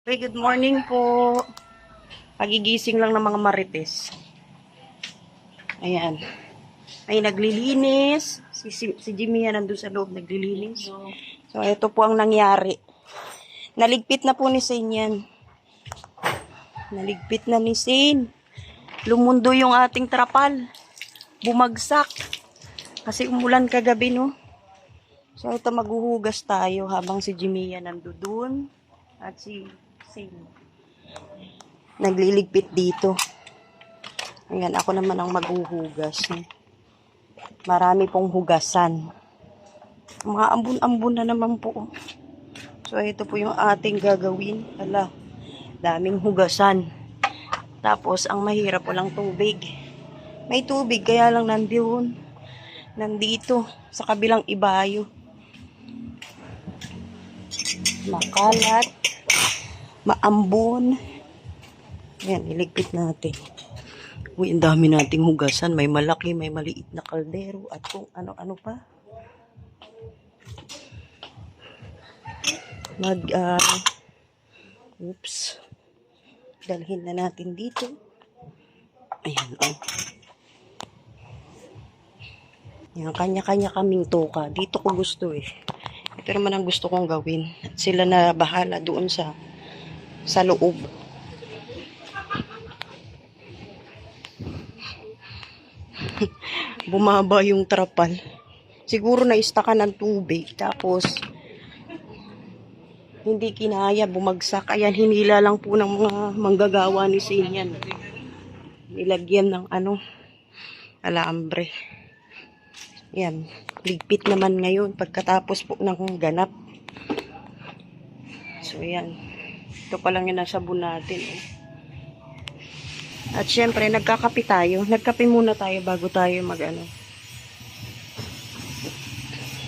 Okay, good morning po. Pagigising lang ng mga marites. Ayan. Ay, naglilinis. Si Jimmy yan nandun sa loob, naglilinis. So, ito po ang nangyari. Naligpit na po ni Shane yan. Naligpit na ni Shane. Lumundo yung ating trapal. Bumagsak. Kasi umulan kagabi, no? So, ito maghuhugas tayo habang si Jimmy yan nandun. At si Shane nagliligpit dito. Ayan, ako naman ang maghuhugas. Marami pong hugasan. Mga ambun-ambun na naman po. So, ito po yung ating gagawin. Ala, daming hugasan. Tapos, ang mahirap po lang tubig. May tubig, kaya lang nandito, sa kabilang ibayo. Makalat. Maambon. Ayan, iligpit natin. Uy, ang dami nating hugasan. May malaki, may maliit na kaldero, at kung ano-ano pa. Oops. Dalhin na natin dito. Ayan, oh. Ayan, kanya-kanya kaming toka. Dito ko gusto eh. Ito naman ang gusto kong gawin. At sila na bahala doon sa loob. Bumaba yung trapal. Siguro na-istaka ng tubig. Tapos, hindi kinaya, bumagsak. Ayan, hinila lang po ng mga manggagawa ni Shane. Nilagyan ng alambre. Yan, ligpit naman ngayon pagkatapos po ng ganap. So, yan. Ito pa lang yung nasabon natin. At syempre, nagkakape tayo. Nagkape muna tayo bago tayo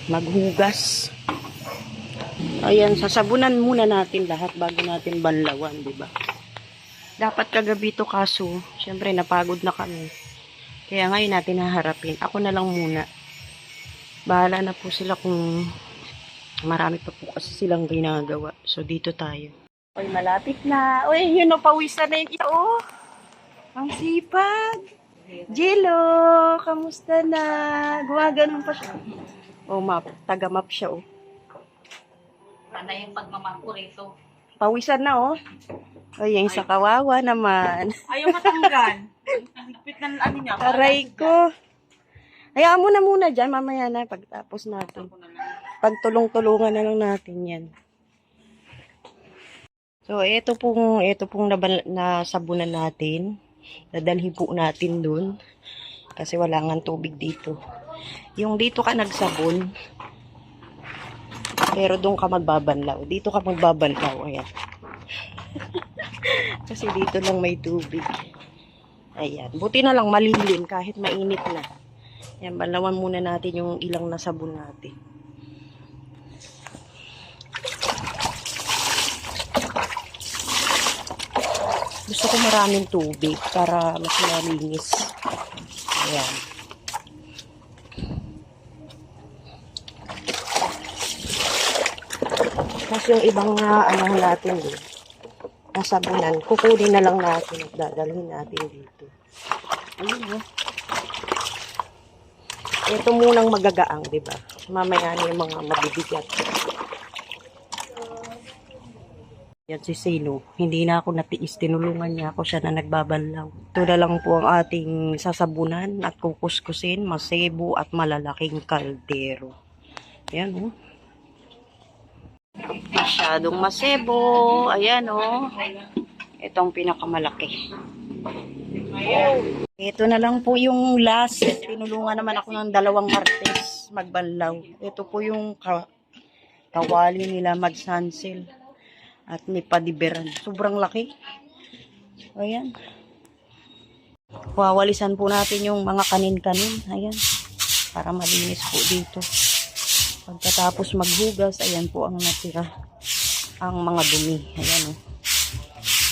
maghugas. Ayan, sasabunan muna natin lahat bago natin banlawan, di ba? Dapat kagabi to, kaso syempre napagod na kami. Kaya ngayon natin haharapin. Ako na lang muna. Bahala na po sila kung marami pa po kasi silang ginagawa. So dito tayo. Oy, malapit na. Oy, yun o, pawisan na yung ito. Oh. Ang sipag. Jello, kamusta na? Gumaganon pa siya. Oh, taga-map siya, oh. Ano yung pagmamap ko rito? Pawisan na, oh. O, yung sa kawawa naman. Ayaw matanggal. Higpit na ano niya. Aray ko. Hayaan mo na muna dyan. Mamaya na, pagtapos natin. Pagtulong-tulungan na lang natin yan. So, ito pong nasabunan natin. Dadalhin po natin dun. Kasi wala nga tubig dito. Yung dito ka nagsabon, pero doon ka magbabanlaw. Dito ka magbabanlaw. Ayan. Kasi dito lang may tubig. Ayan. Buti na lang malilim kahit mainit na. Ayan, banlawan muna natin yung ilang nasabon natin. Gusto ko maraming tubig para mas malinis. Ayan. Tapos yung ibang natin nasabunan, kukunin na lang natin at dadalhin natin dito. Ayun, oh. Ito munang magagaang, di ba? Mamaya na yung mga mabibigat. Yan si Sino. Hindi na ako natiis. Tinulungan niya ako, siya na nagbabanlaw. Ito na lang po ang ating sasabunan at kukuskusin, masebo at malalaking kaldero. Ayan, oh. Masyadong masebo. Ayan, oh. Itong pinakamalaki. Ito na lang po yung last. Tinulungan naman ako ng 2 martes magbanlaw. Ito po yung kawali nila Madsansel at ni Padiberan. Sobrang laki. Ayan. Wawalisan po natin yung mga kanin-kanin. Ayan. Para malinis po dito. Pagkatapos maghugas, ayan po ang natira. Ang mga dumi. Ayan, oh.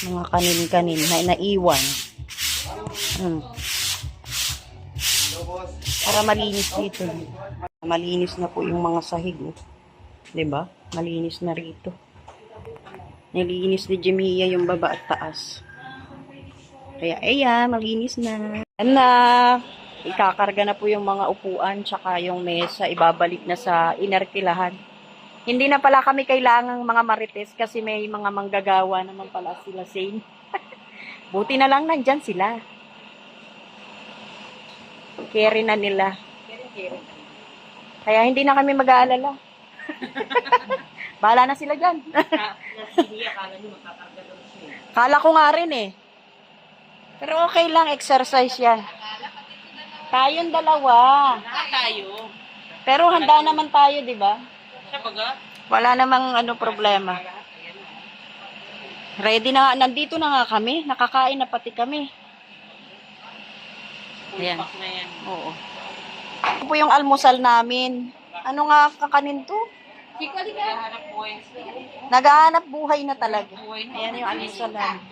Mga kanin-kanin na naiwan. Para malinis dito. Malinis na po yung mga sahig. Diba? Malinis na rito. Nilinis ni Jemia yung baba at taas. Kaya, ayan, malinis na. Ayan na. Ikakarga na po yung mga upuan tsaka yung mesa. Ibabalik na sa inarkilahan. Hindi na pala kami kailangang mga marites kasi may mga manggagawa naman pala sila same. Buti na lang nandyan sila. Carry na nila. Kaya hindi na kami mag-aalala. Bahala na sila dyan. Kala ko nga rin eh. Pero okay lang, exercise yan. Tayong dalawa. Tayo. Pero handa naman tayo, di ba? Sabaga? Wala namang problema. Ready na nga, nandito na nga kami. Nakakain na pati kami. Ayan. Na yan. Oo. Ito po yung almusal namin. Ano nga kakanin to? Sikali ka. Naghahanap buhay na talaga. Buhay na. Ayan yung almusal namin.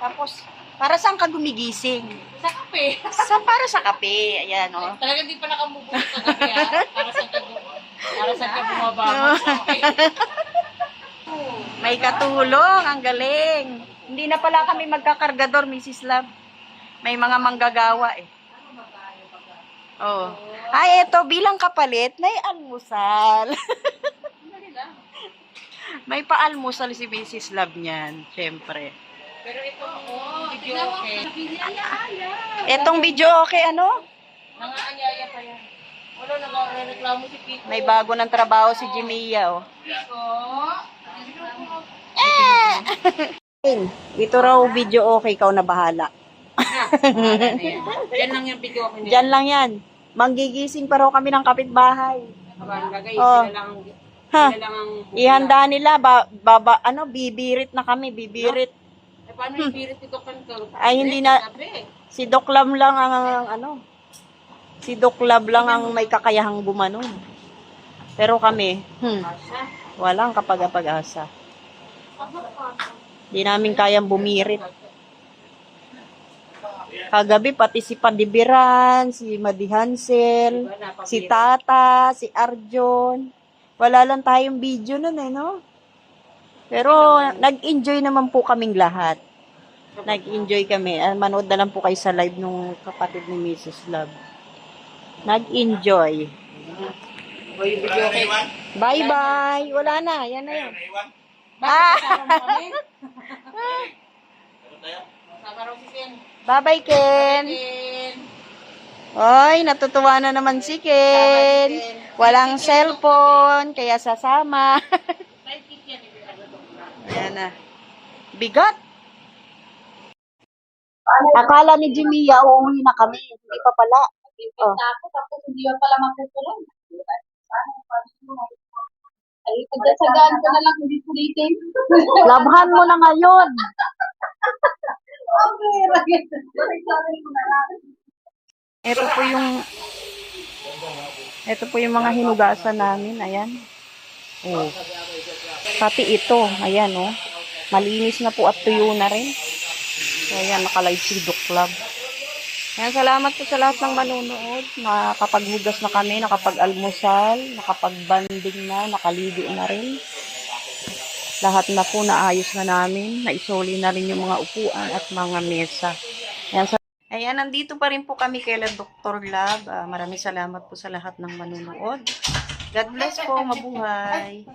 Tapos, para saan ka gumigising? Sa kape. Para sa kape. Ayan, oh. Talaga di pa nakamubulit sa kape ha. Para sa ka bumabangon sa kape. May katulong. Ang galing. Hindi na pala kami magkakargador, Mrs. Love. May mga manggagawa eh. Oh. Ay, eto, bilang kapalit, may almusal. May pa-almusal si Mrs. Love niyan, syempre. Pero ito, video okay. Etong video okay, ano? Nangaanyaya pa yan. Wala, nagreklamo si Pico. May bago ng trabaho si Jemia, oh. Pico. Ito raw video okay, ikaw na bahala. Yan lang yung video okay. Diyan lang yan. Manggigising pa raw kami ng kapitbahay. Bagay, Oh. Ha? sila lang ang Ihanda nila, bibirit na kami, bibirit. Eh, paano yung birit ito kanto? Ay, hindi na, si Doc Lam lang si Doc Lab lang ang may kakayahang gumanon. Pero kami, walang kapag-asa. Hindi namin kayang bumirit. Kagabi, pati si Padibiran, si Madi Hansel, si Tata, si Arjon. Wala lang tayong video nun eh, no? Pero, nag-enjoy naman po kaming lahat. Nag-enjoy kami. Manood na lang po kayo sa live nung kapatid ni Mrs. Love. Nag-enjoy. Bye-bye. Wala na. Yan na yan. Bye-bye, Ken. Oy, natutuwa na naman si Ken. Walang cellphone, kaya sasama. Ayan na. Bigat. Akala ni Jemia, uuwi na kami. Hindi pa pala. Oh. Tapos hindi pa pala makukulong. Ay, pagdasagaan ko na lang hindi sulitin. Labhan mo na ngayon. Ito po yung mga hinugasan namin. Ayan. Oh. Pati ito. Ayan, oh. Malinis na po at tuyo na rin. So, ayan, nakalive si Doc Club. Ayan, salamat po sa lahat ng manunood. Nakapaghugas na kami, nakapag-almusal, nakapag-banding na, nakaligo na rin. Lahat na po naayos na namin. Naisoli na rin yung mga upuan at mga mesa. Ayan, nandito pa rin po kami kay Dr. Love. Maraming salamat po sa lahat ng manunood. God bless po, mabuhay.